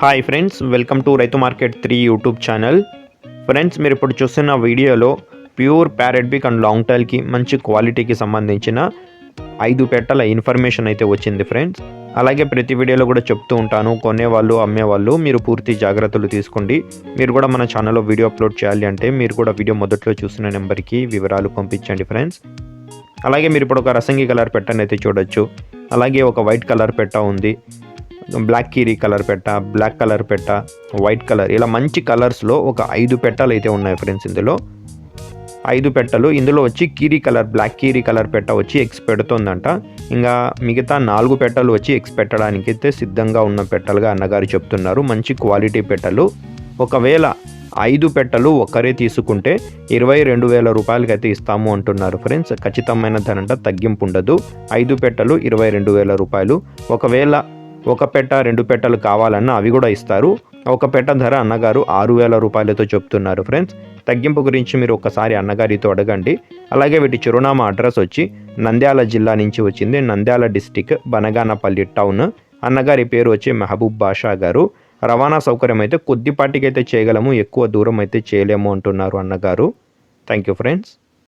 Hi friends, welcome to రైతు market 3 YouTube channel. Friends, మీరు ఇప్పుడు చూస్తున్న వీడియోలో ప్యూర్ ప్యారెట్ బిక్ అండ్ లాంగ్ టైల్కి మంచి క్వాలిటీకి సంబంధించిన 5 పెట్టల ఇన్ఫర్మేషన్ అయితే వచ్చింది ఫ్రెండ్స్. అలాగే ప్రతి వీడియోలో కూడా చెప్తూ ఉంటాను, కొనేవాళ్ళు అమ్మేవాళ్ళు మీరు పూర్తి జాగ్రత్తలు తీసుకోండి. మీరు కూడా మన ఛానల్లో వీడియో అప్లోడ్ చేయాలి అంటే మీరు కూడా వీడియో మొదట్లో చూసిన నెంబర్కి వివరాలు పంపించండి ఫ్రెండ్స్. అలాగే మీరు ఇప్పుడు ఒక రసంగి కలర్ పెట్టని అయితే చూడొచ్చు. అలాగే ఒక వైట్ కలర్ పెట్ట ఉంది, బ్లాక్ కీరీ కలర్ పెట్ట, బ్లాక్ కలర్ పెట్ట, వైట్ కలర్, ఇలా మంచి కలర్స్లో ఒక 5 పెట్టలు అయితే ఉన్నాయి ఫ్రెండ్స్. ఇందులో 5 పెట్టలు, ఇందులో వచ్చి కీరీ కలర్, బ్లాక్ కీరీ కలర్ పెట్ట వచ్చి ఎగ్స్ పెడుతుందంట. ఇంకా మిగతా 4 పెట్టలు వచ్చి ఎగ్స్ పెట్టడానికి అయితే సిద్ధంగా ఉన్న పెట్టలుగా అన్నగారు చెప్తున్నారు. మంచి క్వాలిటీ పెట్టలు. ఒకవేళ 5 పెట్టలు ఒక్కరే తీసుకుంటే 22,000 రూపాయలకి అయితే ఇస్తాము అంటున్నారు ఫ్రెండ్స్. ఖచ్చితమైన ధనంట, తగ్గింపు ఉండదు. 5 పెట్టలు 22,000 రూపాయలు. ఒకవేళ ఒక పెట్ట 2 పెట్టలు కావాలన్నా అవి కూడా ఇస్తారు. ఒక పెట్ట ధర అన్నగారు 6,000 రూపాయలతో చెప్తున్నారు ఫ్రెండ్స్. తగ్గింపు గురించి మీరు ఒకసారి అన్నగారితో అడగండి. అలాగే వీటి చిరునామా అడ్రస్ వచ్చి నంద్యాల జిల్లా నుంచి వచ్చింది, నంద్యాల డిస్టిక్, బనగానపల్లి టౌన్. అన్నగారి పేరు వచ్చి మహబూబ్ బాషా గారు. రవాణా సౌకర్యం అయితే కొద్దిపాటికి అయితే చేయగలము, ఎక్కువ దూరం అయితే చేయలేము అంటున్నారు అన్నగారు. Thank you friends.